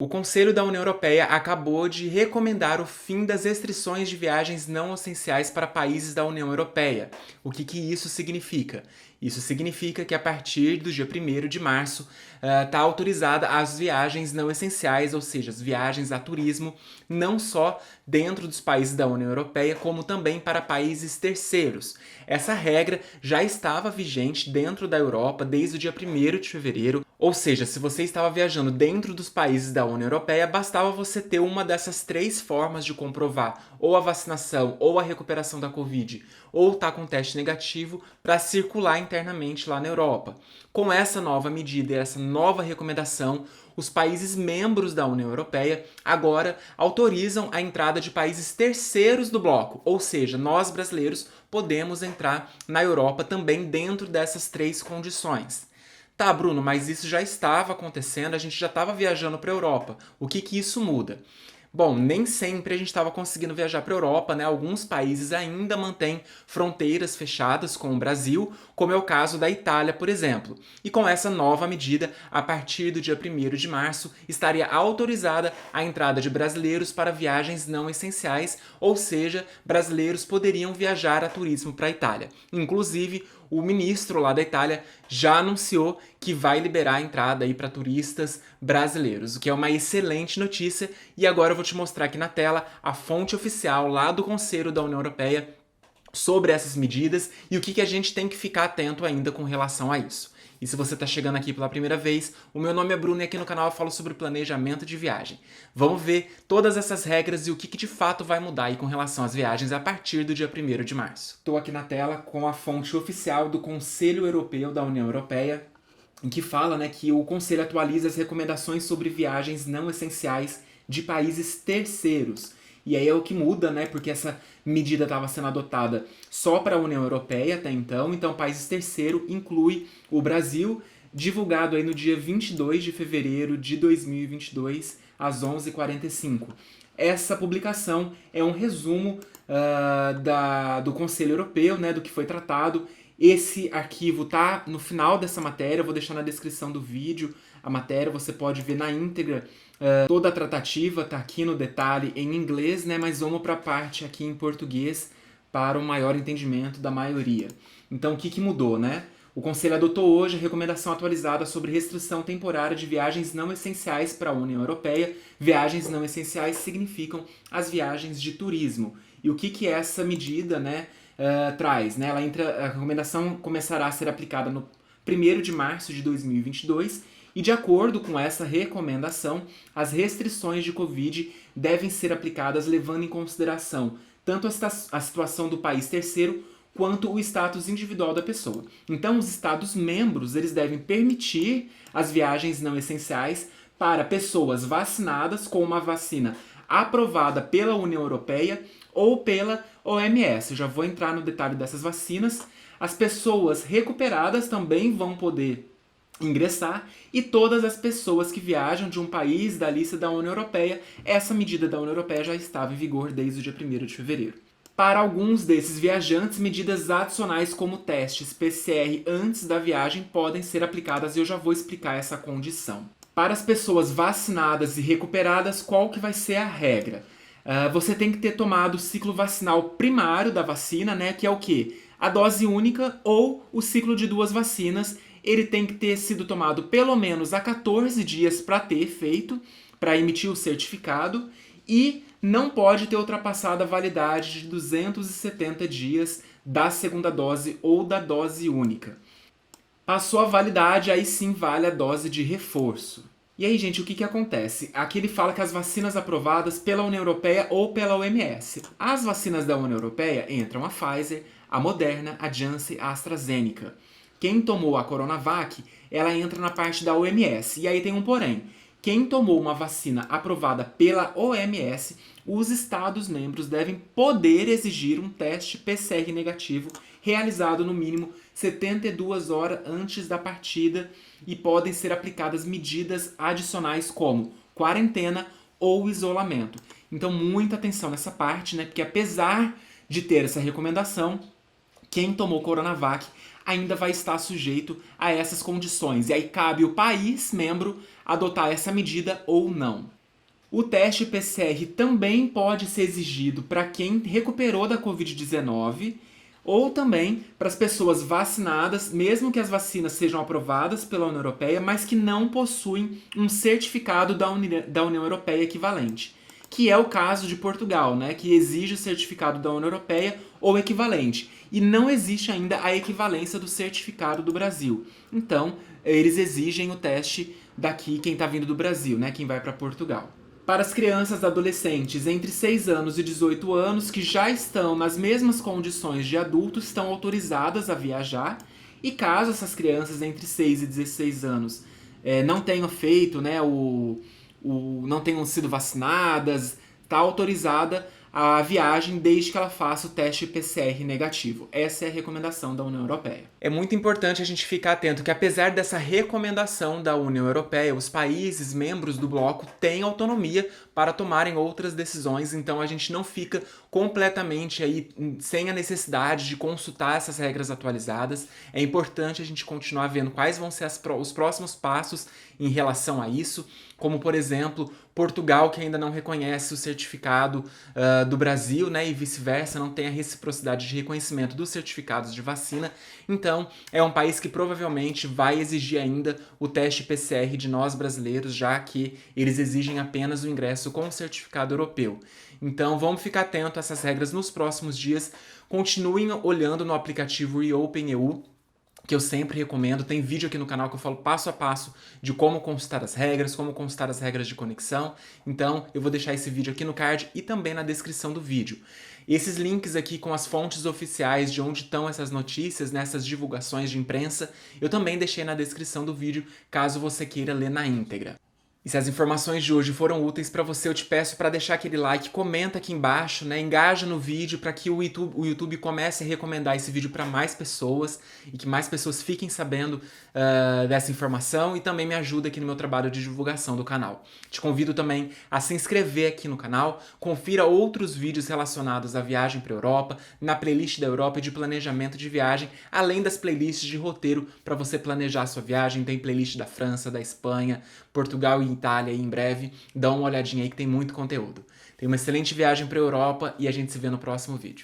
O Conselho da União Europeia acabou de recomendar o fim das restrições de viagens não essenciais para países da União Europeia. O que isso significa? Isso significa que a partir do dia 1º de março está autorizada as viagens não essenciais, ou seja, as viagens a turismo, não só dentro dos países da União Europeia, como também para países terceiros. Essa regra já estava vigente dentro da Europa desde o dia 1º de fevereiro, ou seja, se você estava viajando dentro dos países da União Europeia, bastava você ter uma dessas três formas de comprovar ou a vacinação ou a recuperação da Covid, ou estar com teste negativo para circular internamente lá na Europa. Com essa nova medida e essa nova recomendação, os países membros da União Europeia agora autorizam a entrada de países terceiros do bloco, ou seja, nós brasileiros podemos entrar na Europa também dentro dessas três condições. Tá, Bruno, mas isso já estava acontecendo, a gente já estava viajando para a Europa. O que isso muda? Bom, nem sempre a gente estava conseguindo viajar para a Europa, né? Alguns países ainda mantêm fronteiras fechadas com o Brasil, como é o caso da Itália, por exemplo. E com essa nova medida, a partir do dia 1º de março, estaria autorizada a entrada de brasileiros para viagens não essenciais, ou seja, brasileiros poderiam viajar a turismo para a Itália. Inclusive, o ministro lá da Itália já anunciou que vai liberar a entrada aí para turistas brasileiros, o que é uma excelente notícia. E agora eu vou te mostrar aqui na tela a fonte oficial lá do Conselho da União Europeia sobre essas medidas e o que a gente tem que ficar atento ainda com relação a isso. E se você está chegando aqui pela primeira vez, o meu nome é Bruno e aqui no canal eu falo sobre planejamento de viagem. Vamos ver todas essas regras e o que de fato vai mudar aí com relação às viagens a partir do dia 1º de março. Estou aqui na tela com a fonte oficial do Conselho Europeu da União Europeia, em que fala, né, que o Conselho atualiza as recomendações sobre viagens não essenciais de países terceiros. E aí é o que muda, né? Porque essa medida estava sendo adotada só para a União Europeia até então países terceiro inclui o Brasil, divulgado aí no dia 22 de fevereiro de 2022, às 11h45. Essa publicação é um resumo do Conselho Europeu, né, do que foi tratado. Esse arquivo tá no final dessa matéria, eu vou deixar na descrição do vídeo a matéria, você pode ver na íntegra. Toda a tratativa está aqui no detalhe em inglês, né? Mas vamos para a parte aqui em português para um maior entendimento da maioria. Então, o que mudou, né? O Conselho adotou hoje a recomendação atualizada sobre restrição temporária de viagens não essenciais para a União Europeia. Viagens não essenciais significam as viagens de turismo. E o que essa medida, né, traz? Né? A recomendação começará a ser aplicada no 1º de março de 2022 e, de acordo com essa recomendação, as restrições de Covid devem ser aplicadas levando em consideração tanto a situação do país terceiro quanto o status individual da pessoa. Então, os Estados-membros eles devem permitir as viagens não essenciais para pessoas vacinadas com uma vacina aprovada pela União Europeia ou pela OMS. Eu já vou entrar no detalhe dessas vacinas. As pessoas recuperadas também vão poder ingressar e todas as pessoas que viajam de um país da lista da União Europeia. Essa medida da União Europeia já estava em vigor desde o dia 1º de fevereiro. Para alguns desses viajantes, medidas adicionais como testes PCR antes da viagem podem ser aplicadas e eu já vou explicar essa condição. Para as pessoas vacinadas e recuperadas, qual que vai ser a regra? Você tem que ter tomado o ciclo vacinal primário da vacina, né, que é o quê? A dose única ou o ciclo de 2 vacinas. Ele tem que ter sido tomado pelo menos há 14 dias para ter efeito, para emitir o certificado, e não pode ter ultrapassado a validade de 270 dias da segunda dose ou da dose única. Passou a validade, aí sim vale a dose de reforço. E aí, gente, o que acontece? Aqui ele fala que as vacinas aprovadas pela União Europeia ou pela OMS. As vacinas da União Europeia entram a Pfizer, a Moderna, a Janssen, a AstraZeneca. Quem tomou a Coronavac, ela entra na parte da OMS. E aí tem um porém. Quem tomou uma vacina aprovada pela OMS, os Estados-membros devem poder exigir um teste PCR negativo realizado no mínimo 72 horas antes da partida e podem ser aplicadas medidas adicionais como quarentena ou isolamento. Então, muita atenção nessa parte, né? Porque apesar de ter essa recomendação, quem tomou Coronavac ainda vai estar sujeito a essas condições. E aí cabe o país membro adotar essa medida ou não. O teste PCR também pode ser exigido para quem recuperou da Covid-19 ou também para as pessoas vacinadas, mesmo que as vacinas sejam aprovadas pela União Europeia, mas que não possuem um certificado da União Europeia equivalente, que é o caso de Portugal, né, que exige o certificado da União Europeia ou equivalente. E não existe ainda a equivalência do certificado do Brasil. Então, eles exigem o teste daqui, quem está vindo do Brasil, né, quem vai para Portugal. Para as crianças e adolescentes entre 6 anos e 18 anos que já estão nas mesmas condições de adultos, estão autorizadas a viajar. E caso essas crianças entre 6 e 16 anos não tenham feito, né, não tenham sido vacinadas, está autorizada a viagem desde que ela faça o teste PCR negativo. Essa é a recomendação da União Europeia. É muito importante a gente ficar atento que, apesar dessa recomendação da União Europeia, os países membros do bloco têm autonomia para tomarem outras decisões, então a gente não fica completamente aí sem a necessidade de consultar essas regras atualizadas. É importante a gente continuar vendo quais vão ser os próximos passos em relação a isso, como, por exemplo, Portugal, que ainda não reconhece o certificado do Brasil, né, e vice-versa, não tem a reciprocidade de reconhecimento dos certificados de vacina. Então, é um país que provavelmente vai exigir ainda o teste PCR de nós brasileiros, já que eles exigem apenas o ingresso com o certificado europeu. Então, vamos ficar atento a essas regras nos próximos dias. Continuem olhando no aplicativo ReopenEU, que eu sempre recomendo. Tem vídeo aqui no canal que eu falo passo a passo de como consultar as regras, como consultar as regras de conexão. Então, eu vou deixar esse vídeo aqui no card e também na descrição do vídeo. Esses links aqui com as fontes oficiais de onde estão essas notícias, nessas divulgações de imprensa, eu também deixei na descrição do vídeo, caso você queira ler na íntegra. E se as informações de hoje foram úteis para você, eu te peço para deixar aquele like, comenta aqui embaixo, né? Engaja no vídeo para que o YouTube comece a recomendar esse vídeo para mais pessoas e que mais pessoas fiquem sabendo dessa informação e também me ajuda aqui no meu trabalho de divulgação do canal. Te convido também a se inscrever aqui no canal, confira outros vídeos relacionados à viagem para a Europa, na playlist da Europa e de planejamento de viagem, além das playlists de roteiro para você planejar a sua viagem. Tem playlist da França, da Espanha, Portugal e Itália aí em breve. Dá uma olhadinha aí que tem muito conteúdo. Tenha uma excelente viagem para a Europa e a gente se vê no próximo vídeo.